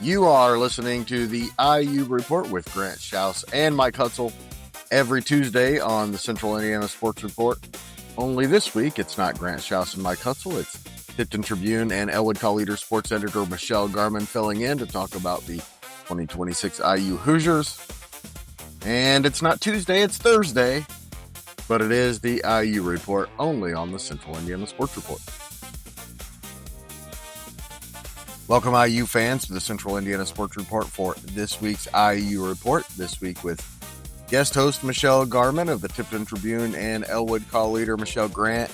You are listening to the IU Report with Grant Schaus and Mike Hutzel every Tuesday on the Central Indiana Sports Report. Only this week, it's not Grant Schaus and Mike Hutzel. It's Tipton Tribune and Elwood Call Leader sports editor Michelle Garmon filling in to talk about the 2026 IU Hoosiers. And it's not Tuesday, it's Thursday, but it is the IU Report only on the Central Indiana Sports Report. Welcome, IU fans, to the Central Indiana Sports Report for this week's IU Report. This week with guest host Michelle Garmon of the Tipton Tribune and Elwood Call Leader Michelle Grant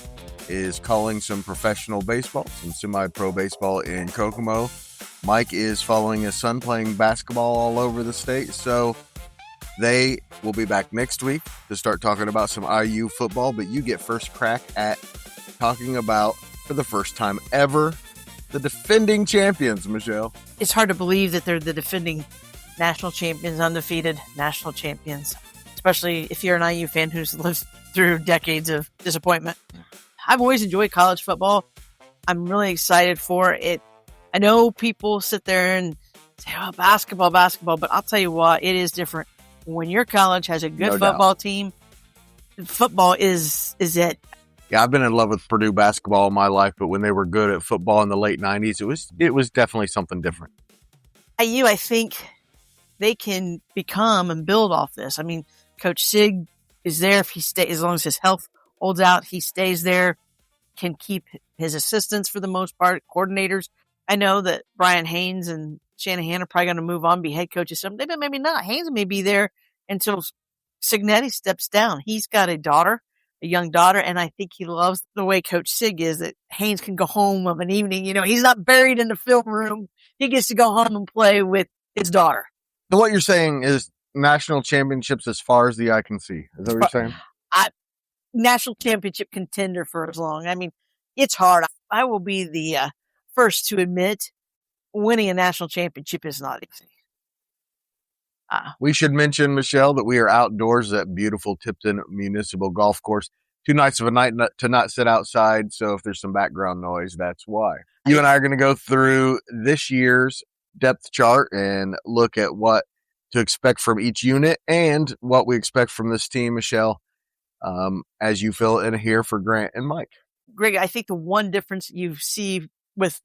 is calling some professional baseball, some semi-pro baseball in Kokomo. Mike is following his son playing basketball all over the state, so they will be back next week to start talking about some IU football, but you get first crack at talking about, for the first time ever, the defending champions, Michelle. It's hard to believe that they're the defending national champions, undefeated national champions, especially if you're an IU fan who's lived through decades of disappointment. I've always enjoyed college football. I'm really excited for it. I know people sit there and say, oh, basketball, but I'll tell you what, it is different. When your college has a good football team, football is it. Yeah, I've been in love with Purdue basketball all my life, but when they were good at football in the late 90s, it was definitely something different. IU, I think they can become and build off this. I mean, Coach Sig is there if he stays, as long as his health holds out, he stays there, can keep his assistants for the most part, coordinators. I know that Brian Haynes and Shanahan are probably going to move on, be head coaches someday, but maybe not. Haynes may be there until Cignetti steps down. He's got a young daughter, and I think he loves the way Coach Sig is, that Haynes can go home of an evening. You know, he's not buried in the film room. He gets to go home and play with his daughter. So what you're saying is national championships as far as the eye can see. Is that what you're saying? National championship contender for as long. I mean, it's hard. I will be the first to admit winning a national championship is not easy. We should mention, Michelle, that we are outdoors at beautiful Tipton Municipal Golf Course. Too nice of a night to not sit outside, so if there's some background noise, that's why. You and I are going to go through this year's depth chart and look at what to expect from each unit and what we expect from this team, Michelle, as you fill in here for Grant and Mike. Greg, I think the one difference you see with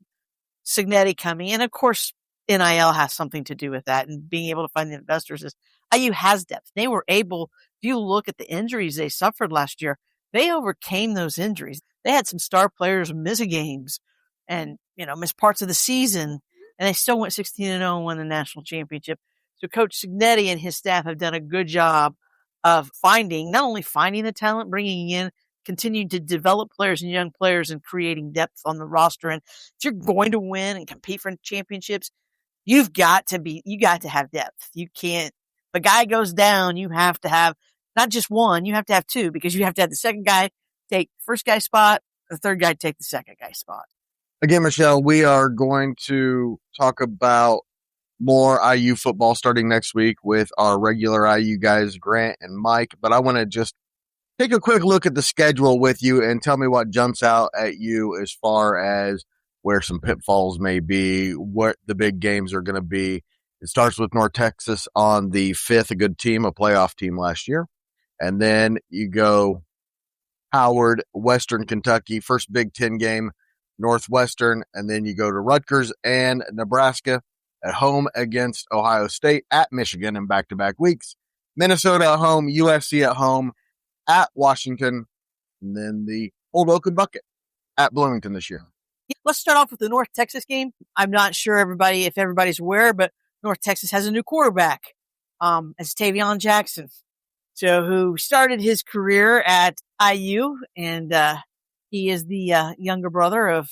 Cignetti coming in, of course, NIL has something to do with that, and being able to find the investors is IU has depth. They were able, if you look at the injuries they suffered last year, they overcame those injuries. They had some star players miss games and, miss parts of the season, and they still went 16-0 and won the national championship. So Coach Cignetti and his staff have done a good job of not only finding the talent, bringing in, continuing to develop players and young players and creating depth on the roster. And if you're going to win and compete for championships, you got to have depth. You can't, if a guy goes down, you have to have not just one, you have to have two, because you have to have the second guy take the first guy's spot, the third guy take the second guy's spot. Again, Michelle, we are going to talk about more IU football starting next week with our regular IU guys, Grant and Mike, but I want to just take a quick look at the schedule with you and tell me what jumps out at you as far as where some pitfalls may be, what the big games are going to be. It starts with North Texas on the 5th, a good team, a playoff team last year. And then you go Howard, Western Kentucky, first Big Ten game, Northwestern. And then you go to Rutgers and Nebraska at home against Ohio State, at Michigan in back-to-back weeks. Minnesota at home, USC at home, at Washington, and then the Old Oaken Bucket at Bloomington this year. Let's start off with the North Texas game. I'm not sure if everybody's aware, but North Texas has a new quarterback. It's Tavion Jackson. So who started his career at IU, and he is the younger brother of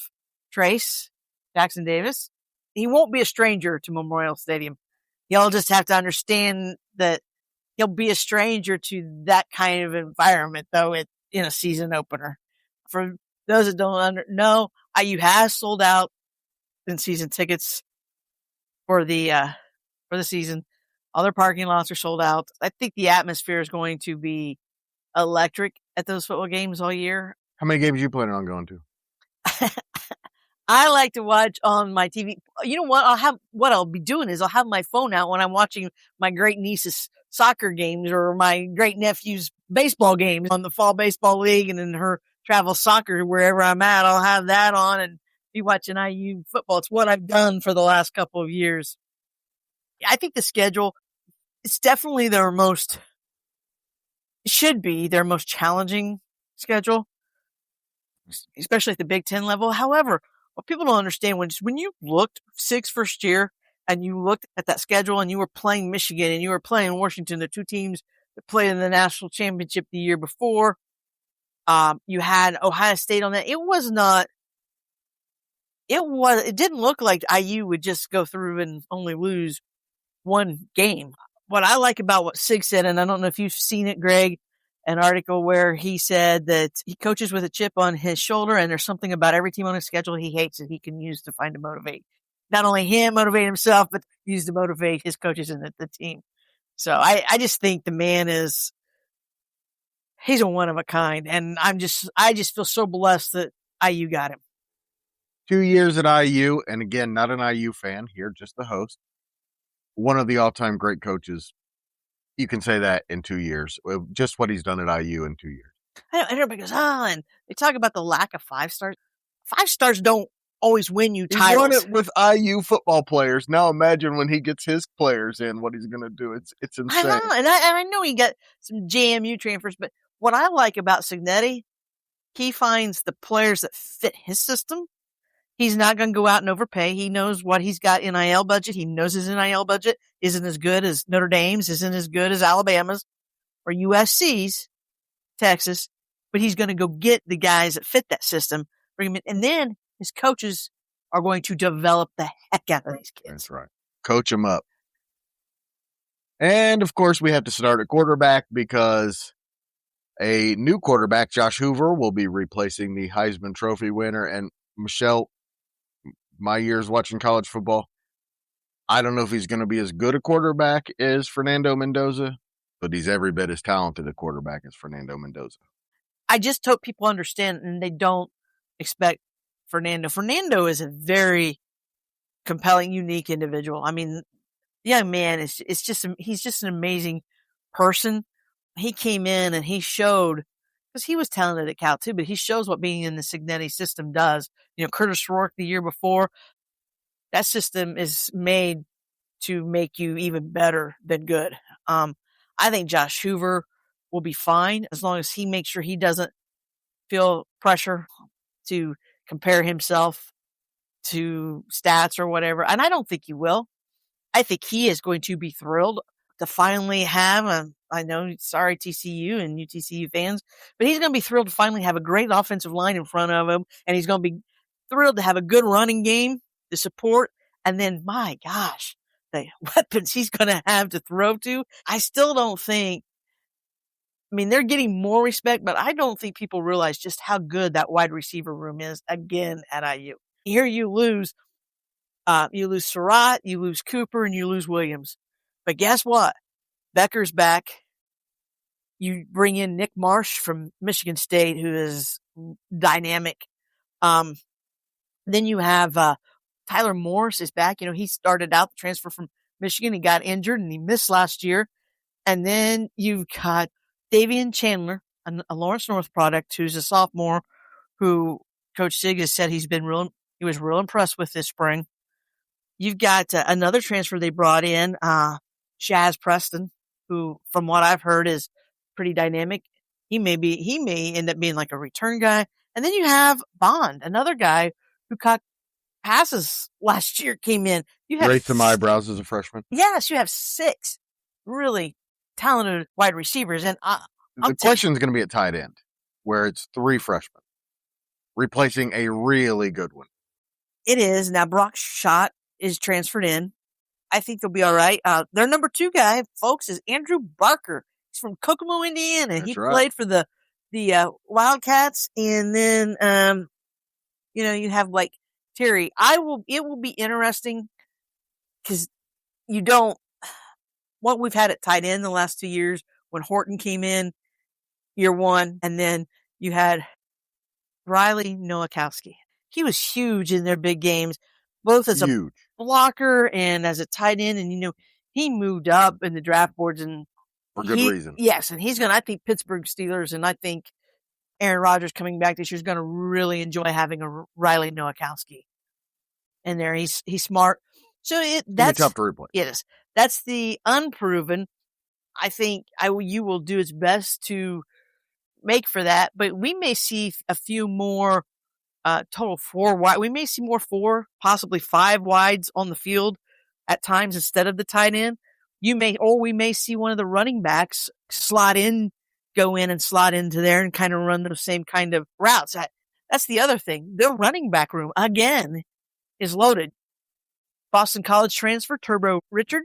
Trace Jackson Davis. He won't be a stranger to Memorial Stadium. Y'all just have to understand that he'll be a stranger to that kind of environment, though, in a season opener. For those that don't know, IU has sold out in season tickets for the season. Other parking lots are sold out. I think the atmosphere is going to be electric at those football games all year. How many games are you planning on going to? I like to watch on my TV. You know what? I'll be doing is I'll have my phone out when I'm watching my great niece's soccer games or my great nephew's baseball games on the fall baseball league and in her travel soccer, wherever I'm at, I'll have that on and be watching IU football. It's what I've done for the last couple of years. I think the schedule, it's definitely should be their most challenging schedule, especially at the Big Ten level. However, what people don't understand when you looked Sig's first year and you looked at that schedule and you were playing Michigan and you were playing Washington, the two teams that played in the national championship the year before, you had Ohio State on that. It didn't look like IU would just go through and only lose one game. What I like about what Sig said, and I don't know if you've seen it, Greg, an article where he said that he coaches with a chip on his shoulder and there's something about every team on his schedule he hates that he can use to find to motivate. Not only him motivate himself, but use to motivate his coaches and the team. So I just think the man he's a one of a kind. And I just feel so blessed that IU got him. 2 years at IU, and again, not an IU fan here, just the host. One of the all-time great coaches. You can say that in 2 years. Just what he's done at IU in 2 years. And everybody goes, and they talk about the lack of 5 stars. 5 stars don't always win you titles. He won it with IU football players. Now imagine when he gets his players in, what he's going to do. It's insane. I know, and I know he got some JMU transfers, but what I like about Cignetti, he finds the players that fit his system. He's not going to go out and overpay. He knows what he's got NIL budget. He knows his NIL budget isn't as good as Notre Dame's, isn't as good as Alabama's or USC's, Texas, but he's going to go get the guys that fit that system, bring them in, and then his coaches are going to develop the heck out of these kids. That's right. Coach them up. And, of course, we have to start at quarterback because a new quarterback, Josh Hoover, will be replacing the Heisman Trophy winner. And, Michelle, my years watching college football, I don't know if he's going to be as good a quarterback as Fernando Mendoza, but he's every bit as talented a quarterback as Fernando Mendoza. I just hope people understand and they don't expect Fernando. Fernando is a very compelling, unique individual. I mean, the young man he's just an amazing person. He came in and he showed, because he was talented at Cal too, but he shows what being in the Cignetti system does. You know, Curtis Rourke the year before, that system is made to make you even better than good. I think Josh Hoover will be fine as long as he makes sure he doesn't feel pressure to compare himself to stats or whatever. And I don't think he will. I think he is going to be thrilled to finally have I know, sorry, TCU and UTCU fans, but he's going to be thrilled to finally have a great offensive line in front of him. And he's going to be thrilled to have a good running game to support. And then, my gosh, the weapons he's going to have to throw to. I still don't think, I mean, they're getting more respect, but I don't think people realize just how good that wide receiver room is again at IU. Here you lose Surratt, you lose Cooper, and you lose Williams. But guess what? Becker's back. You bring in Nick Marsh from Michigan State, who is dynamic. Then you have Tyler Morris is back. You know, he started out the transfer from Michigan. He got injured and he missed last year. And then you've got Davian Chandler, a Lawrence North product, who's a sophomore, who Coach Sig has said he was real impressed with this spring. You've got another transfer they brought in, Shaz Preston, who, from what I've heard, is pretty dynamic. He may end up being like a return guy. And then you have Bond, another guy who caught passes last year, came in. You have Great to my eyebrows as a freshman. Yes, you have 6 really talented wide receivers. And the question is going to be at tight end, where it's 3 freshmen replacing a really good one. It is. Now, Brock Schott is transferred in. I think they'll be all right. Their number 2 guy, folks, is Andrew Barker. He's from Kokomo, Indiana. That's he right. played for the Wildcats. And then, you have like Terry. It will be interesting because what we've had at tight end the last 2 years when Horton came in year 1, and then you had Riley Nowakowski. he was huge in their big games, both as a blocker and as a tight end. And, he moved up in the draft boards and for good reason. Yes. And I think Pittsburgh Steelers and I think Aaron Rodgers coming back this year is going to really enjoy having a Riley Nowakowski in there. He's smart. So that's tough to replace. It is. That's the unproven. I think you will do its best to make for that, but we may see a few more total 4 wide. We may see more 4, possibly 5 wides on the field at times instead of the tight end. We may see one of the running backs go in and slot into there and kind of run those same kind of routes. That's the other thing. The running back room, again, is loaded. Boston College transfer, Turbo Richard.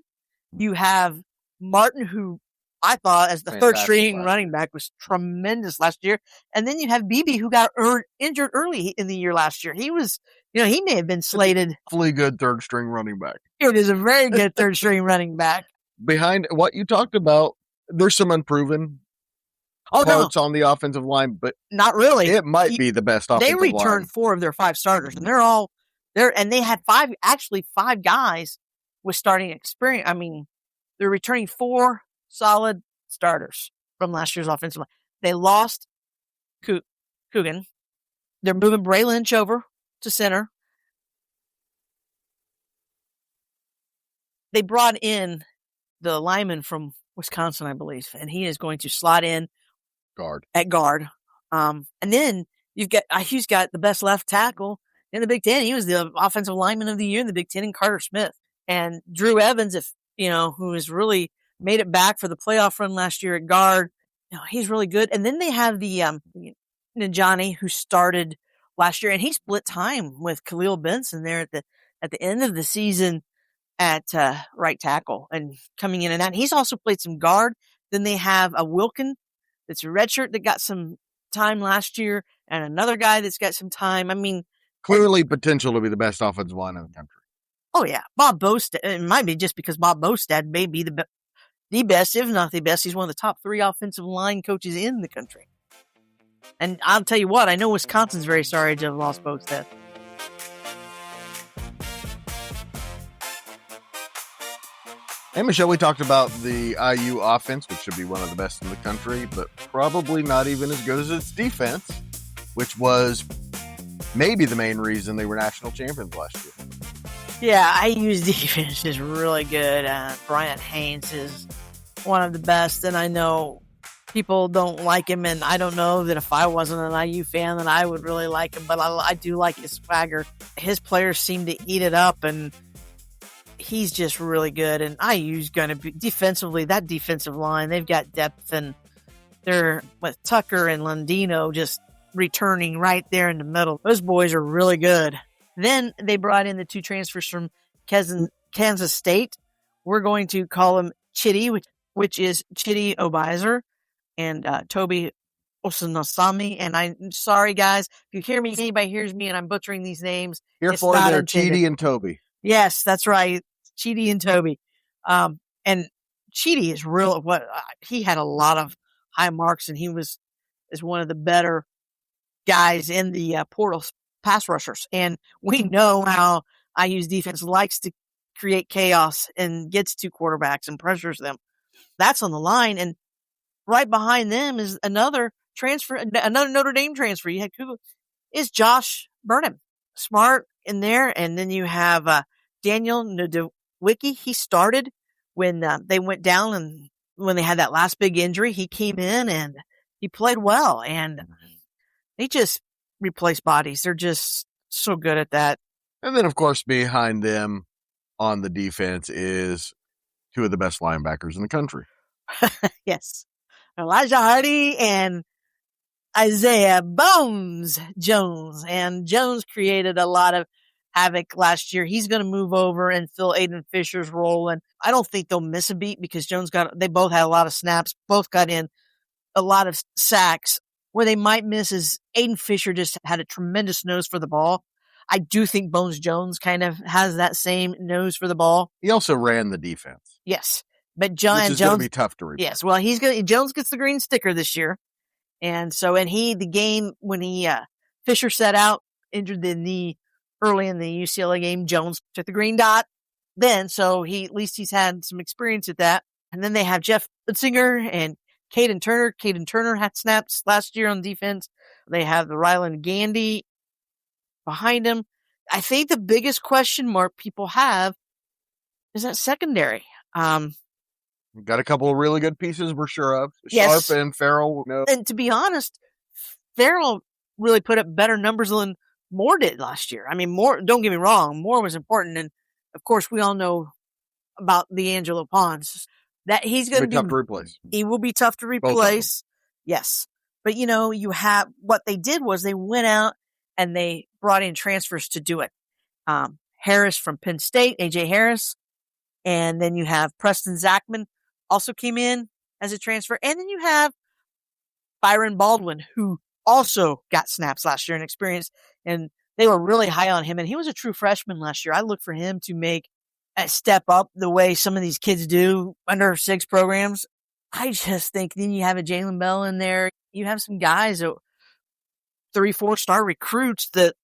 You have Martin, who I thought as the third string running back was tremendous last year. And then you have BB, who got injured early in the year last year. He was, he may have been slated. Fully good third string running back. It is a very good third string running back. Behind what you talked about, there's some unproven parts on the offensive line, but not really. It might be the best offensive line. They returned 4 of their 5 starters, and they're all there. And they had 5 guys with starting experience. I mean, they're returning 4 solid starters from last year's offensive line. They lost Coogan. They're moving Bray Lynch over to center. They brought in the lineman from Wisconsin, I believe, and he is going to slot in at guard. And then he's got the best left tackle in the Big Ten. He was the offensive lineman of the year in the Big Ten, and Carter Smith. And Drew Evans, who has really made it back for the playoff run last year at guard. He's really good. And then they have the Najani, who started last year, and he split time with Khalil Benson there at the end of the season at right tackle and coming in and out. And he's also played some guard. Then they have a Wilkin that's a redshirt that got some time last year, and another guy that's got some time. I mean, clearly potential to be the best offensive line in the country. Oh yeah, Bob Bostad. It might be just because Bob Bostad may be the best, if not the best. He's one of the top 3 offensive line coaches in the country. And I'll tell you what, I know Wisconsin's very sorry to have lost Bostad. Hey, Michelle, we talked about the IU offense, which should be one of the best in the country, but probably not even as good as its defense, which was maybe the main reason they were national champions last year. Yeah, IU's defense is really good. Bryant Haynes is one of the best, and I know people don't like him, and I don't know that if I wasn't an IU fan, then I would really like him, but I do like his swagger. His players seem to eat it up, and he's just really good. And IU's going to be defensively, that defensive line, they've got depth, and they're with Tucker and Lundino just returning right there in the middle. Those boys are really good. Then they brought in the 2 transfers from Kansas State. We're going to call him Chitty, which is Chitty Obizer, and Toby Osunasami. And I'm sorry, guys, if you hear me, anybody hears me, and I'm butchering these names. Here for their Chitty and Toby. Yes, that's right. Chitty and Toby. And Chitty is real. He had a lot of high marks, and he is one of the better guys in the portal pass rushers. And we know how IU's defense likes to create chaos and gets to quarterbacks and pressures them. That's on the line. And right behind them is another transfer, another Notre Dame transfer. You had is Josh Burnham. Smart in there. And then you have Daniel Nodowicki. He started when they went down, and when they had that last big injury, he came in and he played well. And they just replace bodies. They're just so good at that. And then, of course, behind them on the defense is 2 of the best linebackers in the country. Yes. Elijah Hardy and Isaiah Bones Jones. And Jones created a lot of havoc last year. He's going to move over and fill Aiden Fisher's role. And I don't think they'll miss a beat because they both had a lot of snaps, both got in a lot of sacks. Where they might miss is Aiden Fisher just had a tremendous nose for the ball. I do think Bones Jones kind of has that same nose for the ball. He also ran the defense. Yes. But Jones is going to be tough to replace. Yes. Well, Jones gets the green sticker this year. And so, the game when Fisher set out, injured the knee early in the UCLA game. Jones took the green dot then, so at least he's had some experience at that. And then they have Jeff Utzinger and Caden Turner. Caden Turner had snaps last year on defense. They have the Ryland Gandy behind him. I think the biggest question mark people have is that secondary. Got a couple of really good pieces we're sure of. Yes. Sharp and Farrell. No. And to be honest, Farrell really put up better numbers than Moore did last year. I mean, Moore, don't get me wrong, Moore was important. And of course, we all know about D'Angelo Pons. That he's going to be tough to replace. He will be tough to replace. Yes. But you have what they did was they went out and they brought in transfers to do it. Harris from Penn State, AJ Harris. And then you have Preston Zachman also came in as a transfer. And then you have Byron Baldwin, who also got snaps last year and experience. And they were really high on him. And he was a true freshman last year. I look for him to make a step up the way some of these kids do under 6 programs. I just think then you have a Jalen Bell in there. You have some guys, 3-4 star recruits that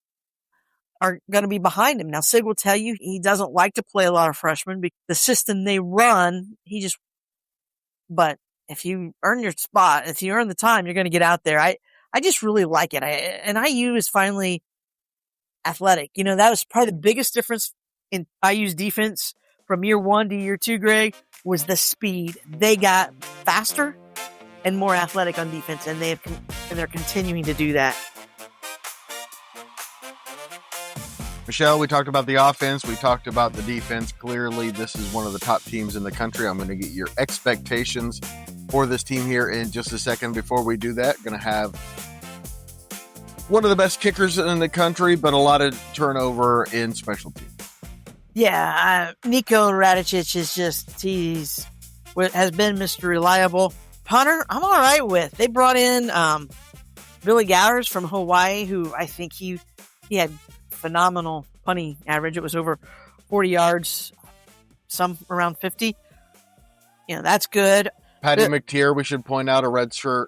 are going to be behind him. Now, Sig will tell you he doesn't like to play a lot of freshmen because the system they run, but if you earn your spot, if you earn the time, you're going to get out there. I just really like it. And IU is finally athletic. That was probably the biggest difference in IU's defense from year 1 to year 2, Greg, was the speed. They got faster and more athletic on defense, and they're continuing to do that. Michelle, we talked about the offense. We talked about the defense. Clearly, this is one of the top teams in the country. I'm going to get your expectations for this team here in just a second. Before we do that, going to have one of the best kickers in the country, but a lot of turnover in special teams. Yeah, Nico Radicic has been Mr. Reliable. Punter, I'm all right with. They brought in Billy Gowers from Hawaii, who I think he had phenomenal punting average. It was over 40 yards, some around 50. That's good. Patty McTeer, we should point out, a redshirt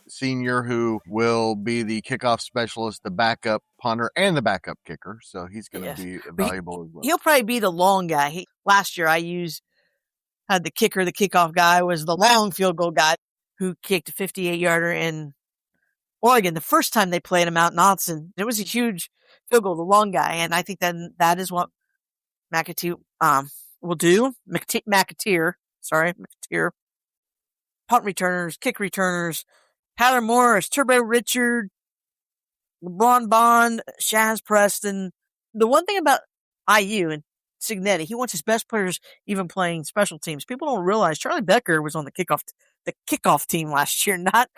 senior who will be the kickoff specialist, the backup punter, and the backup kicker. So he's going to be valuable as well. He'll probably be the long guy. Last year, had the kicker, the kickoff guy was the long field goal guy who kicked a 58-yarder in Oregon. The first time they played him out in Austin, it was a huge field goal, the long guy. And I think that is what McAtee will do. McAteer. Punt returners, kick returners, Tyler Morris, Turbo Richard, LeBron Bond, Shaz Preston. The one thing about IU and Cignetti, he wants his best players even playing special teams. People don't realize Charlie Becker was on the kickoff team last year, not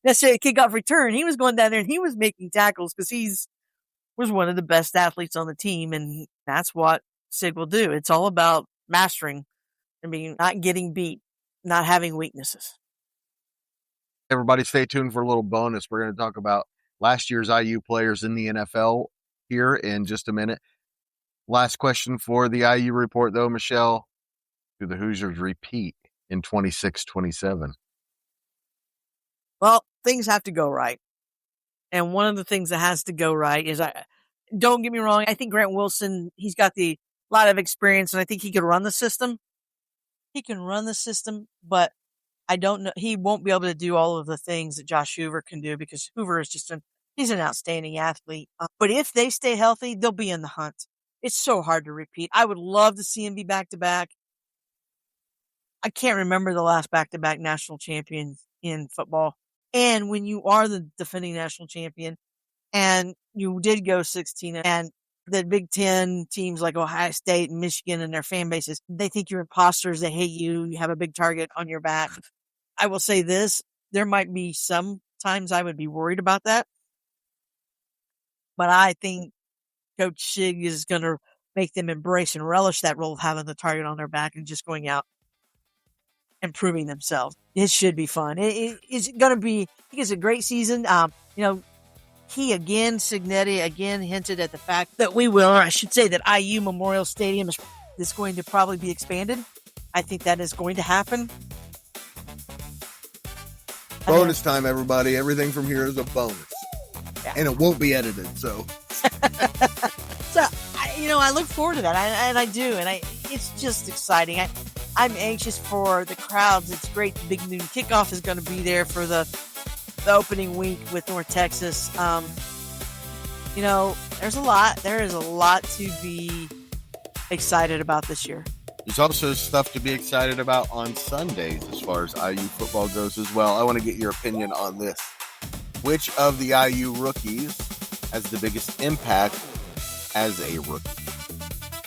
necessarily kickoff return. He was going down there and he was making tackles because was one of the best athletes on the team, and that's what Sig will do. It's all about mastering and not getting beat, not having weaknesses. Everybody stay tuned for a little bonus. We're going to talk about last year's IU players in the NFL here in just a minute. Last question for the IU report, though, Michelle. Do the Hoosiers repeat in 26-27? Well, things have to go right. And one of the things that has to go right is, don't get me wrong, I think Grant Wilson, he's got a lot of experience, and I think he could run the system. He can run the system, but I don't know. He won't be able to do all of the things that Josh Hoover can do because Hoover is he's an outstanding athlete. But if they stay healthy, they'll be in the hunt. It's so hard to repeat. I would love to see him be back-to-back. I can't remember the last back-to-back national champion in football. And when you are the defending national champion and you did go 16 and the Big Ten teams like Ohio State and Michigan and their fan bases, they think you're imposters. They hate you. You have a big target on your back. I will say this. There might be some times I would be worried about that. But I think Coach Sig is going to make them embrace and relish that role of having the target on their back and just going out and proving themselves. It should be fun. It's going to be, I think it's a great season. Cignetti again hinted at the fact that I should say that IU Memorial Stadium is going to probably be expanded. I think that is going to happen. Bonus time, everybody. Everything from here is a bonus. Yeah. and it won't be edited. So, I look forward to that, I do, and it's just exciting. I'm anxious for the crowds. It's great. The Big Noon Kickoff is going to be there for the opening week with North Texas. There's a lot. There is a lot to be excited about this year. There's also stuff to be excited about on Sundays as far as IU football goes as well. I want to get your opinion on this. Which of the IU rookies has the biggest impact as a rookie?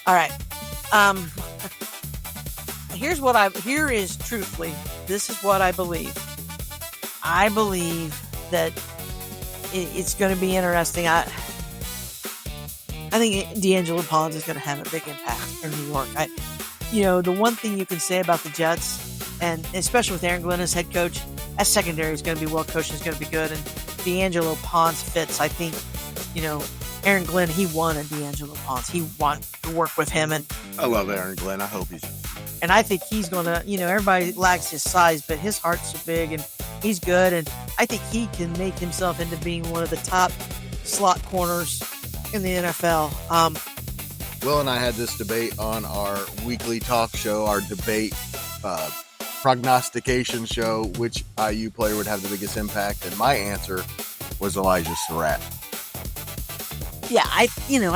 All right. This is what I believe. I believe that it's going to be interesting. I think D'Angelo Pons is going to have a big impact in New York. The one thing you can say about the Jets, and especially with Aaron Glenn as head coach, that secondary is going to be well coached, is going to be good, and D'Angelo Pons fits. I think, Aaron Glenn, he wanted D'Angelo Pons. He wanted to work with him, and I love Aaron Glenn. I hope he's. And I think he's going to, everybody lacks his size, but his heart's so big, and he's good, and I think he can make himself into being one of the top slot corners in the NFL. Will and I had this debate on our weekly talk show, our debate prognostication show, which IU player would have the biggest impact, and my answer was Elijah Surratt. Yeah, I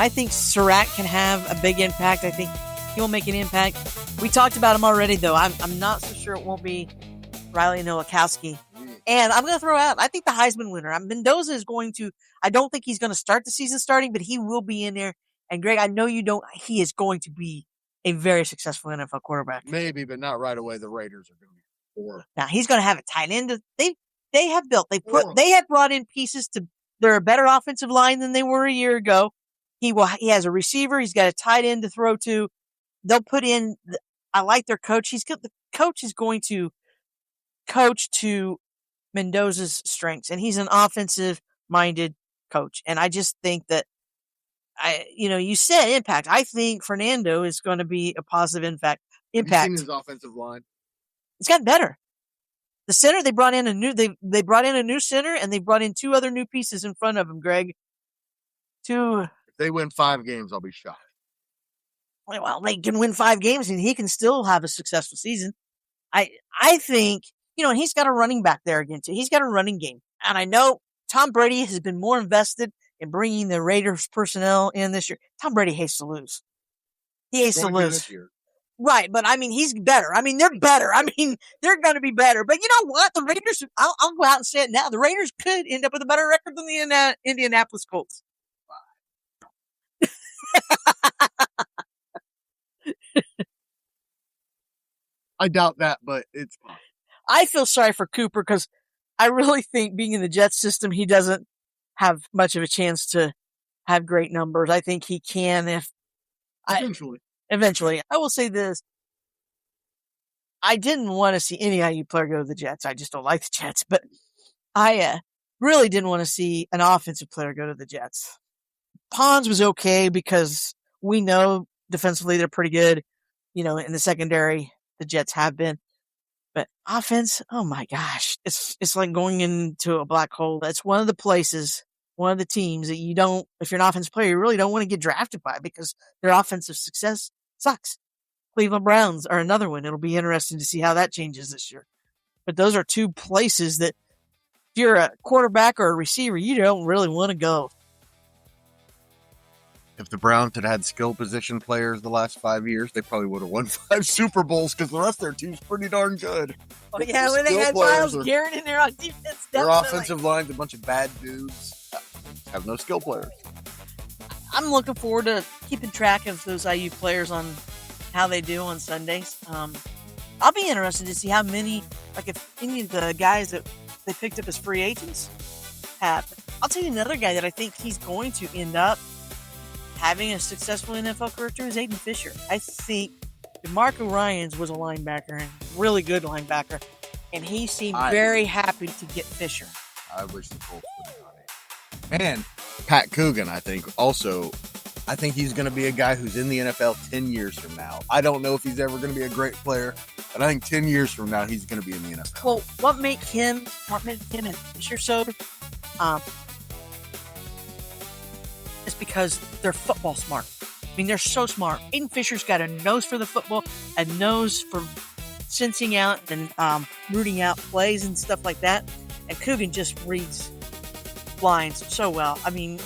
think Surratt can have a big impact. I think he'll make an impact. We talked about him already, though. I'm not so sure it won't be Riley Nowakowski. And I'm going to throw out, I think the Heisman winner. Mendoza is going to, I don't think he's going to start the season starting, but he will be in there. And Greg, I know you don't, he is going to be a very successful NFL quarterback. Maybe, but not right away. The Raiders are going to be poor. Now, he's going to have a tight end. They have brought in pieces to, they're a better offensive line than they were a year ago. He has a receiver. He's got a tight end to throw to. They'll put in, I like their coach. The coach is going to coach to Mendoza's strengths, and he's an offensive-minded coach. And I just think that, you said impact. I think Fernando is going to be a positive impact. Have you seen his offensive line? It's gotten better. The center, they brought in a new center, and they brought in two other new pieces in front of him, Greg. If they win 5 games, I'll be shocked. Well, they can win 5 games, and he can still have a successful season. I think, and he's got a running back there again, too. He's got a running game. And I know Tom Brady has been more invested in bringing the Raiders personnel in this year. Tom Brady hates to lose. He hates to lose. Right, but he's better. They're better. They're going to be better. But you know what? The Raiders, I'll go out and say it now. The Raiders could end up with a better record than the Indianapolis Colts. I doubt that, but it's fine. I feel sorry for Cooper because I really think being in the Jets system, he doesn't have much of a chance to have great numbers. I think he can Eventually. I will say this. I didn't want to see any IU player go to the Jets. I just don't like the Jets. But I really didn't want to see an offensive player go to the Jets. Pons was okay because we know defensively they're pretty good. In the secondary, the Jets have been. But offense, oh my gosh. It's like going into a black hole. That's one of the places, one of the teams that if you're an offensive player, you really don't want to get drafted by because their offensive success sucks. Cleveland Browns are another one. It'll be interesting to see how that changes this year. But those are two places that if you're a quarterback or a receiver, you don't really want to go. If the Browns had skill position players the last 5 years, they probably would have won 5 Super Bowls because the rest of their team's pretty darn good. Oh, yeah, when they had Myles Garrett in there on defense. Their offensive line's a bunch of bad dudes. Have no skill players. I'm looking forward to keeping track of those IU players on how they do on Sundays. I'll be interested to see how many, if any of the guys that they picked up as free agents have. I'll tell you another guy that I think he's going to end up having a successful NFL career too is Aiden Fisher. I think DeMarco Ryans was a linebacker, and really good linebacker, and he seemed very happy to get Fisher. I wish the Colts would have done it. And Pat Coogan, I think he's going to be a guy who's in the NFL 10 years from now. I don't know if he's ever going to be a great player, but I think 10 years from now, he's going to be in the NFL. Well, what made him and Fisher so, because they're football smart. I mean, they're so smart. Aiden Fisher's got a nose for the football, a nose for sensing out and rooting out plays and stuff like that. And Coogan just reads lines so well. I mean,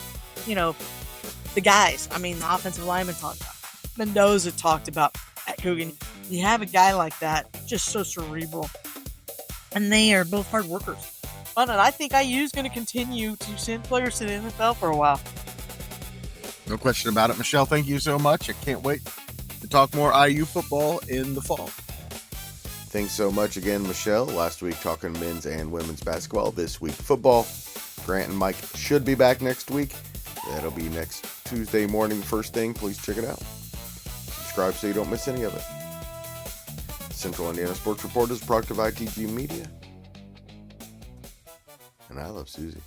the guys, the offensive lineman talked about. Mendoza talked about at Coogan. You have a guy like that, just so cerebral. And they are both hard workers. And I think IU is going to continue to send players to the NFL for a while. No question about it. Michelle, thank you so much. I can't wait to talk more IU football in the fall. Thanks so much again, Michelle. Last week talking men's and women's basketball. This week football. Grant and Mike should be back next week. That'll be next Tuesday morning first thing. Please check it out. Subscribe so you don't miss any of it. Central Indiana Sports Report is a product of ITG Media. And I love Susie.